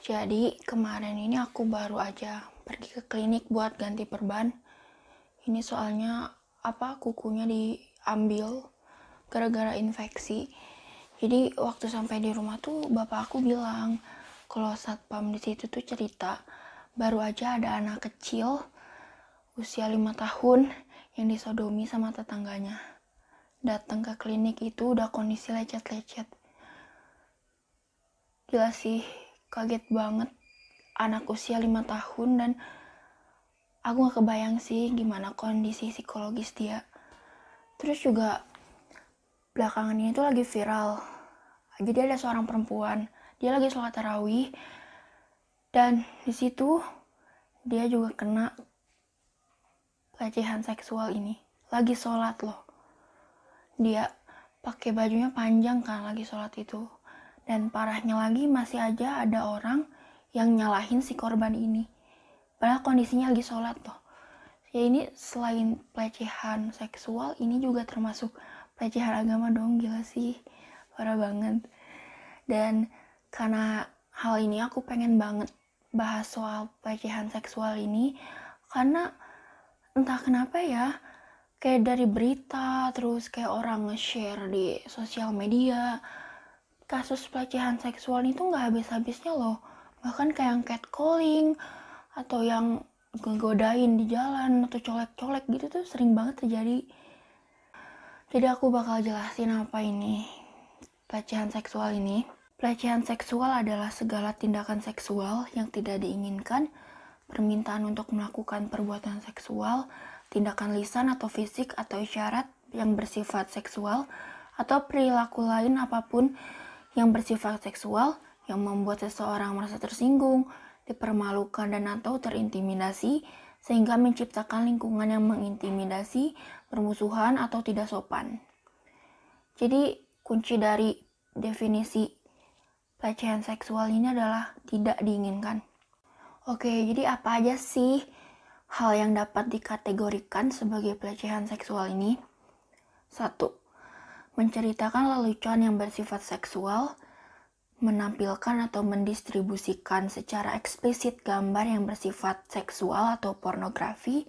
Jadi kemarin ini aku baru aja pergi ke klinik buat ganti perban. Ini soalnya kukunya diambil gara-gara infeksi. Jadi waktu sampai di rumah tuh bapak aku bilang kalau satpam di situ tuh cerita baru aja ada anak kecil usia 5 tahun yang disodomi sama tetangganya. Datang ke klinik itu udah kondisi lecet-lecet. Gila sih, kaget banget. Anak usia 5 tahun dan aku gak kebayang sih gimana kondisi psikologis dia. Terus juga belakangan ini tuh lagi viral. Jadi ada seorang perempuan, dia lagi sholat tarawih dan di situ dia juga kena pelecehan seksual ini. Lagi sholat loh. Dia pakai bajunya panjang kan lagi sholat itu. Dan parahnya lagi masih aja ada orang yang nyalahin si korban ini. Padahal kondisinya lagi sholat loh. Ya ini selain pelecehan seksual, ini juga termasuk pelecehan agama dong, gila sih. Parah banget. Dan karena hal ini aku pengen banget bahas soal pelecehan seksual ini. Karena entah kenapa ya, kayak dari berita, terus kayak orang nge-share di sosial media, kasus pelecehan seksual itu gak habis-habisnya loh. Bahkan kayak yang catcalling, atau yang ngegodain di jalan, atau colek-colek gitu tuh sering banget terjadi. Jadi aku bakal jelasin apa ini pelecehan seksual ini. Pelecehan seksual adalah segala tindakan seksual yang tidak diinginkan, permintaan untuk melakukan perbuatan seksual, tindakan lisan atau fisik atau isyarat yang bersifat seksual, atau perilaku lain apapun yang bersifat seksual yang membuat seseorang merasa tersinggung, dipermalukan dan atau terintimidasi sehingga menciptakan lingkungan yang mengintimidasi, bermusuhan atau tidak sopan. Jadi kunci dari definisi pelecehan seksual ini adalah tidak diinginkan. Oke, jadi apa aja sih hal yang dapat dikategorikan sebagai pelecehan seksual ini? 1. Menceritakan lelucon yang bersifat seksual, menampilkan atau mendistribusikan secara eksplisit gambar yang bersifat seksual atau pornografi,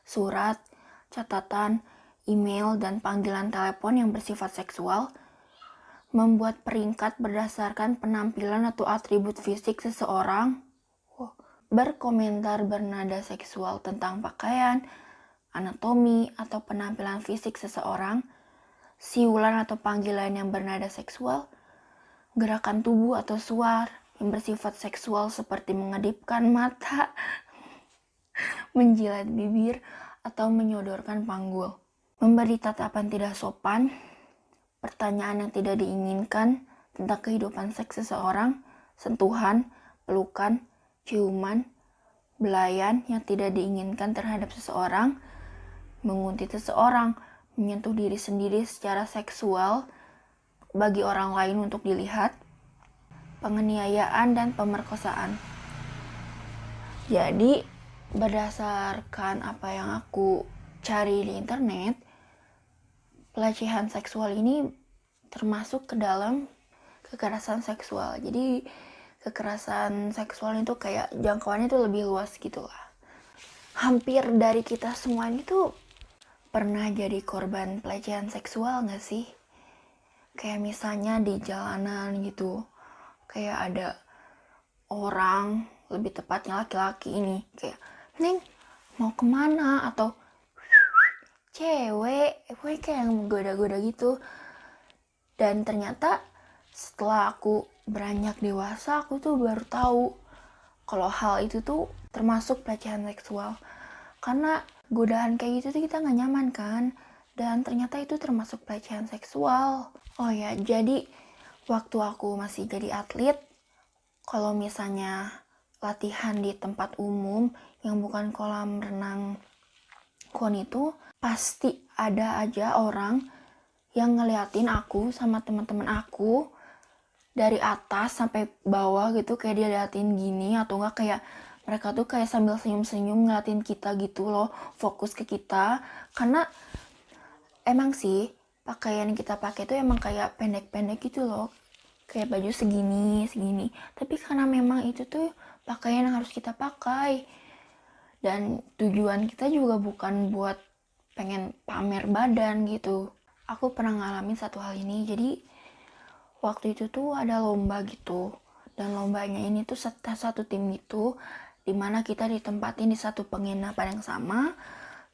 surat, catatan, email, dan panggilan telepon yang bersifat seksual, membuat peringkat berdasarkan penampilan atau atribut fisik seseorang, berkomentar bernada seksual tentang pakaian, anatomi, atau penampilan fisik seseorang, siulan atau panggilan yang bernada seksual, gerakan tubuh atau suar yang bersifat seksual seperti mengedipkan mata, menjilat bibir, atau menyodorkan panggul, memberi tatapan tidak sopan, pertanyaan yang tidak diinginkan tentang kehidupan seks seseorang, sentuhan, pelukan, ciuman, belayan yang tidak diinginkan terhadap seseorang, menguntit seseorang, menyentuh diri sendiri secara seksual bagi orang lain untuk dilihat, penganiayaan dan pemerkosaan. Jadi berdasarkan apa yang aku cari di internet, pelecehan seksual ini termasuk ke dalam kekerasan seksual. Jadi kekerasan seksual itu kayak jangkauannya tuh lebih luas gitu lah. Hampir dari kita semua ini tuh pernah jadi korban pelecehan seksual gak sih? Kayak misalnya di jalanan gitu, kayak ada orang, lebih tepatnya laki-laki ini, kayak "Neng, mau kemana?" atau cewek, kayak yang goda-goda gitu. Dan ternyata setelah aku beranjak dewasa, aku tuh baru tahu kalau hal itu tuh termasuk pelecehan seksual. Karena godaan kayak gitu tuh kita gak nyaman kan, dan ternyata itu termasuk pelecehan seksual. Oh ya, jadi waktu aku masih jadi atlet, kalau misalnya latihan di tempat umum yang bukan kolam renang KON itu, pasti ada aja orang yang ngeliatin aku sama teman-teman aku dari atas sampai bawah gitu, kayak dia liatin gini, atau enggak kayak mereka tuh kayak sambil senyum-senyum ngeliatin kita gitu loh, fokus ke kita. Karena emang sih pakaian yang kita pakai tuh emang kayak pendek-pendek gitu loh, kayak baju segini. Tapi karena memang itu tuh pakaian yang harus kita pakai. Dan tujuan kita juga bukan buat pengen pamer badan gitu. Aku pernah ngalamin satu hal ini. Jadi waktu itu tuh ada lomba gitu. Dan lombanya ini tuh satu tim gitu. Dimana kita ditempatin di satu penginapan yang sama.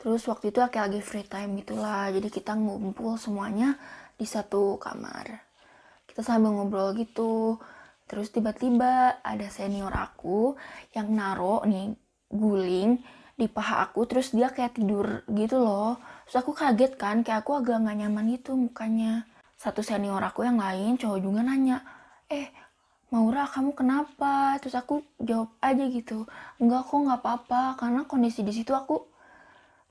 Terus waktu itu lagi free time gitulah. Jadi kita ngumpul semuanya di satu kamar. Kita sambil ngobrol gitu. Terus tiba-tiba ada senior aku yang naro nih guling di paha aku, terus dia kayak tidur gitu loh. Terus aku kaget kan, kayak aku agak gak nyaman gitu mukanya. Satu senior aku yang lain cowok juga nanya, Maura kamu kenapa? Terus aku jawab aja gitu, enggak kok, nggak apa-apa, karena kondisi di situ aku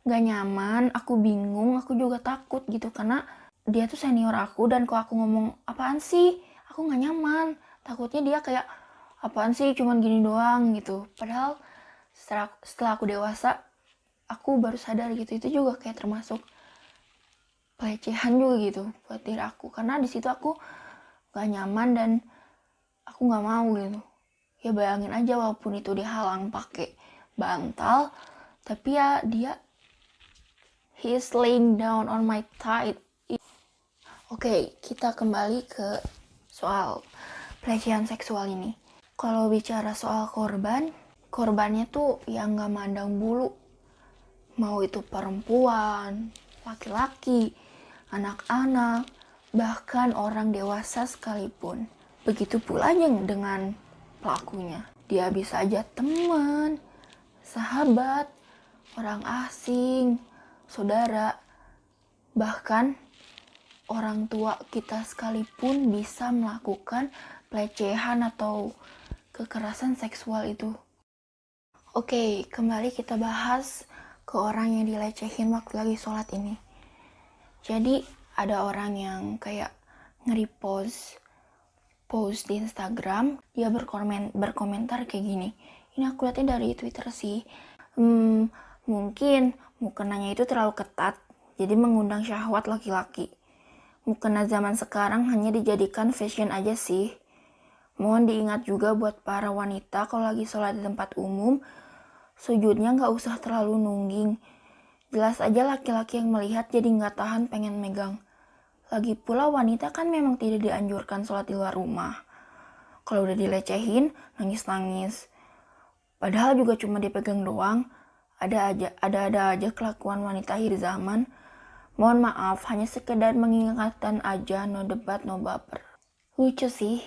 gak nyaman, aku bingung, aku juga takut gitu, karena dia tuh senior aku, dan kalau aku ngomong apaan sih, aku gak nyaman, takutnya dia kayak apaan sih cuman gini doang gitu. Padahal setelah aku dewasa, aku baru sadar gitu, itu juga kayak termasuk pelecehan juga gitu buat diri aku, karena di situ aku gak nyaman dan aku gak mau gitu. Ya bayangin aja, walaupun itu dihalang pakai bantal, tapi ya dia he is laying down on my thigh. Oke, kita kembali ke soal pelecehan seksual ini. Kalau bicara soal korbannya tuh yang gak mandang bulu. Mau itu perempuan, laki-laki, anak-anak, bahkan orang dewasa sekalipun. Begitu pula dengan pelakunya. Dia bisa aja teman, sahabat, orang asing, saudara, bahkan orang tua kita sekalipun bisa melakukan pelecehan atau kekerasan seksual itu. Oke, kembali kita bahas ke orang yang dilecehin waktu lagi sholat ini. Jadi ada orang yang kayak nge-repost post di Instagram, dia berkomentar kayak gini. Ini aku liatnya dari Twitter sih. Mungkin mukenanya itu terlalu ketat, jadi mengundang syahwat laki-laki. Mukena zaman sekarang hanya dijadikan fashion aja sih. Mohon diingat juga buat para wanita kalau lagi sholat di tempat umum, sujudnya gak usah terlalu nungging. Jelas aja laki-laki yang melihat jadi gak tahan pengen megang. Lagi pula wanita kan memang tidak dianjurkan sholat di luar rumah. Kalau udah dilecehin, nangis-nangis. Padahal juga cuma dipegang doang. Ada aja kelakuan wanita akhir zaman. Mohon maaf, hanya sekedar mengingatkan aja, no debat, no baper. Lucu sih,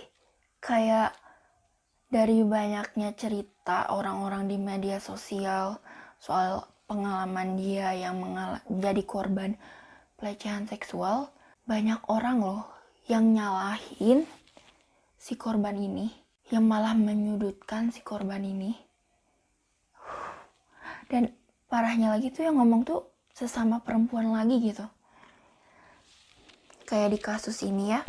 kayak dari banyaknya cerita orang-orang di media sosial soal pengalaman dia yang jadi korban pelecehan seksual, banyak orang loh yang nyalahin si korban ini, yang malah menyudutkan si korban ini. Dan parahnya lagi tuh yang ngomong tuh sesama perempuan lagi gitu. Kayak di kasus ini ya,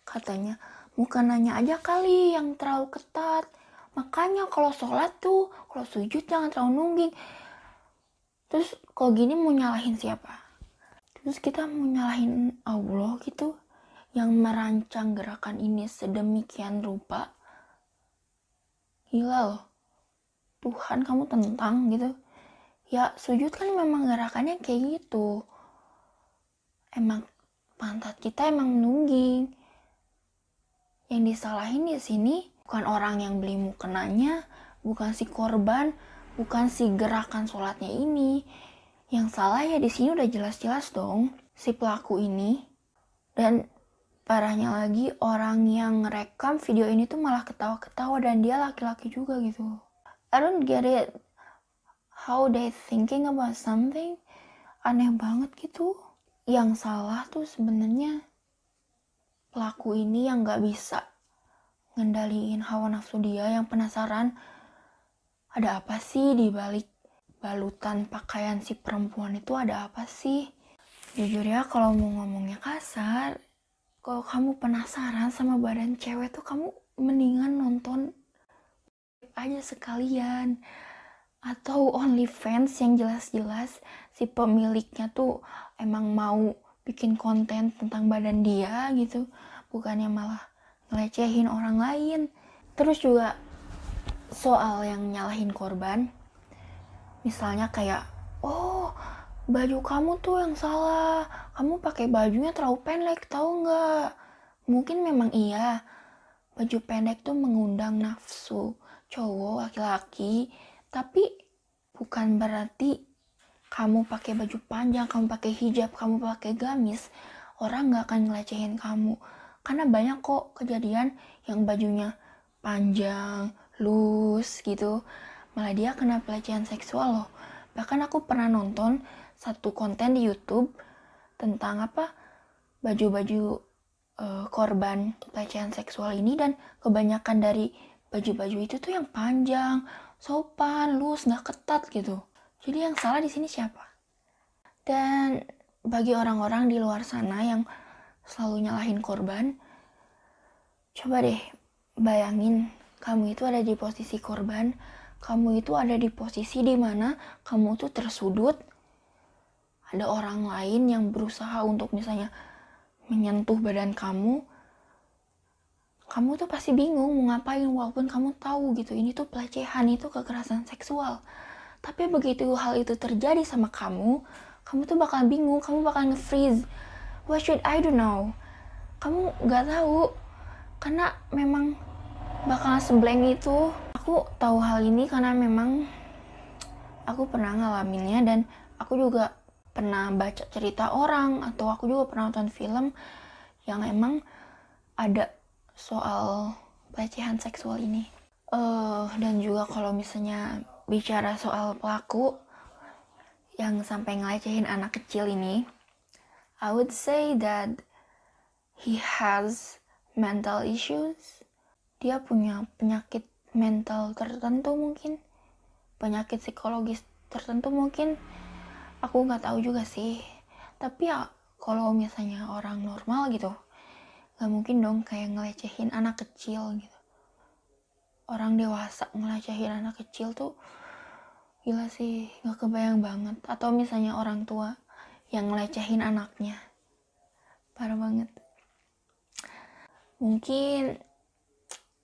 katanya mukenanya aja kali yang terlalu ketat, makanya kalau sholat tuh, kalau sujud jangan terlalu nungging. Terus kalau gini mau nyalahin siapa? Terus kita mau nyalahin Allah gitu, yang merancang gerakan ini sedemikian rupa. Gila loh, Tuhan kamu tentang gitu. Ya sujud kan memang gerakannya kayak gitu, emang pantat kita emang nungging. Yang disalahin di sini bukan orang yang beli mukenanya, bukan si korban, bukan si gerakan sholatnya ini. Yang salah ya di sini udah jelas-jelas dong si pelaku ini. Dan parahnya lagi, orang yang ngerekam video ini tuh malah ketawa-ketawa, dan dia laki-laki juga gitu. I don't get it. How they thinking about something? Aneh banget gitu. Yang salah tuh sebenarnya pelaku ini yang gak bisa ngendaliin hawa nafsu dia, yang penasaran ada apa sih di balik balutan pakaian si perempuan itu, ada apa sih. Jujur ya, kalau mau ngomongnya kasar, kalau kamu penasaran sama badan cewek tuh kamu mendingan nonton aja sekalian, atau OnlyFans yang jelas-jelas si pemiliknya tuh emang mau bikin konten tentang badan dia gitu, bukannya malah ngelecehin orang lain. Terus juga soal yang nyalahin korban, misalnya kayak, oh baju kamu tuh yang salah, kamu pakai bajunya terlalu pendek, tahu nggak? Mungkin memang iya, baju pendek tuh mengundang nafsu cowok laki-laki, tapi bukan berarti kamu pakai baju panjang, kamu pakai hijab, kamu pakai gamis, orang nggak akan ngelecehin kamu. Karena banyak kok kejadian yang bajunya panjang, loose gitu, malah dia kena pelecehan seksual loh. Bahkan aku pernah nonton satu konten di YouTube tentang baju-baju korban pelecehan seksual ini, dan kebanyakan dari baju-baju itu tuh yang panjang, sopan, loose, nggak ketat gitu. Jadi yang salah di sini siapa? Dan bagi orang-orang di luar sana yang selalu nyalahin korban, coba deh bayangin kamu itu ada di posisi korban, kamu itu ada di posisi dimana kamu tuh tersudut, ada orang lain yang berusaha untuk misalnya menyentuh badan kamu tuh pasti bingung mau ngapain, walaupun kamu tahu gitu ini tuh pelecehan, itu kekerasan seksual. Tapi begitu hal itu terjadi sama kamu tuh bakal bingung, kamu bakal nge-freeze. What should I do now? Kamu gak tahu, karena memang bakal seblank itu. Aku tahu hal ini karena memang aku pernah ngalaminnya, dan aku juga pernah baca cerita orang, atau aku juga pernah nonton film yang emang ada soal pelecehan seksual ini. Dan juga kalau misalnya bicara soal pelaku yang sampai ngelecehin anak kecil ini, I would say that he has mental issues. Dia punya penyakit mental tertentu mungkin, penyakit psikologis tertentu mungkin. Aku nggak tahu juga sih. Tapi ya kalau misalnya orang normal gitu, nggak mungkin dong kayak ngelecehin anak kecil gitu. Orang dewasa ngelecehin anak kecil tuh gila sih, nggak kebayang banget. Atau misalnya orang tua yang ngelecehin anaknya, parah banget. Mungkin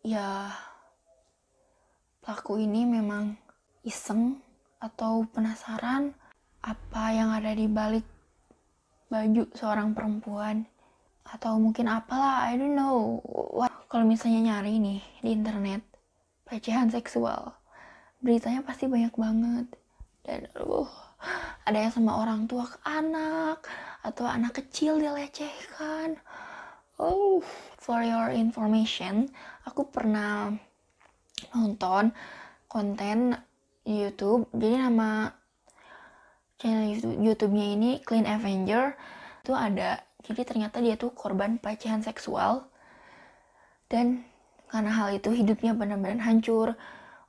ya pelaku ini memang iseng atau penasaran apa yang ada di balik baju seorang perempuan, atau mungkin apalah, I don't know. Kalau misalnya nyari nih di internet pelecehan seksual, beritanya pasti banyak banget. Dan ada yang sama orang tua ke anak, atau anak kecil dilecehkan. For your information, aku pernah nonton konten YouTube. Jadi nama channel YouTube-nya ini Clean Avenger. Itu ada, jadi ternyata dia tuh korban pelecehan seksual, dan karena hal itu hidupnya benar-benar hancur.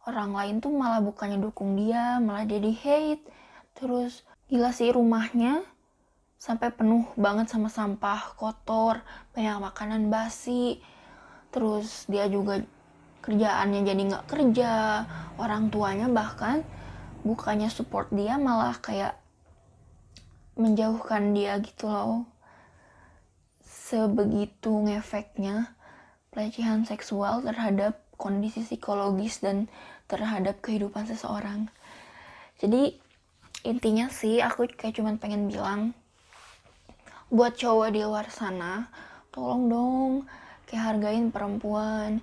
Orang lain tuh malah bukannya dukung dia, malah jadi hate. Terus gila sih, rumahnya sampai penuh banget sama sampah kotor, banyak makanan basi. Terus dia juga kerjaannya jadi nggak kerja, orang tuanya bahkan bukannya support dia, malah kayak menjauhkan dia gitu loh. Sebegitu ngefeknya pelecehan seksual terhadap kondisi psikologis dan terhadap kehidupan seseorang. Jadi intinya sih aku kayak cuman pengen bilang buat cowok di luar sana, tolong dong kayak hargain perempuan.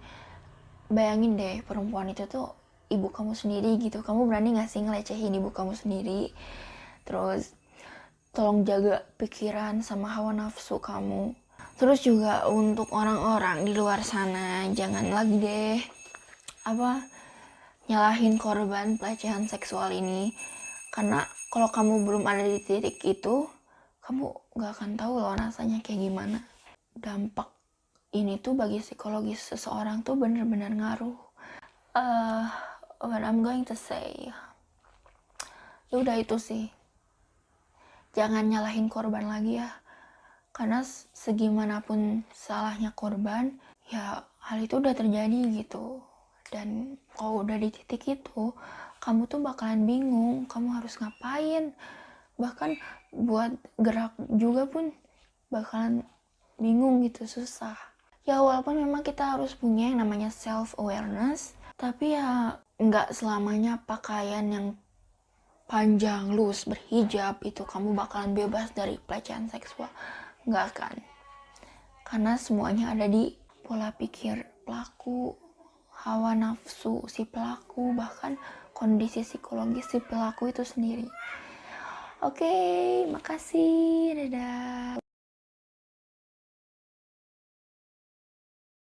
Bayangin deh, perempuan itu tuh ibu kamu sendiri gitu, kamu berani gak sih ngelecehin ibu kamu sendiri? Terus tolong jaga pikiran sama hawa nafsu kamu. Terus juga untuk orang-orang di luar sana, jangan lagi deh nyalahin korban pelecehan seksual ini. Karena kalau kamu belum ada di titik itu, kamu gak akan tahu loh rasanya kayak gimana. Dampak ini tuh bagi psikologis seseorang tuh bener-bener ngaruh. What I'm going to say, ya udah itu sih, jangan nyalahin korban lagi ya. Karena segimanapun salahnya korban, ya hal itu udah terjadi gitu. Dan kalau udah di titik itu, kamu tuh bakalan bingung, kamu harus ngapain. Bahkan buat gerak juga pun bakalan bingung gitu, susah. Ya walaupun memang kita harus punya yang namanya self awareness, tapi ya nggak selamanya pakaian yang panjang, loose, berhijab itu kamu bakalan bebas dari pelecehan seksual. Nggak kan? Karena semuanya ada di pola pikir pelaku, hawa nafsu si pelaku, bahkan kondisi psikologis si pelaku itu sendiri. Oke, makasih. Dadah.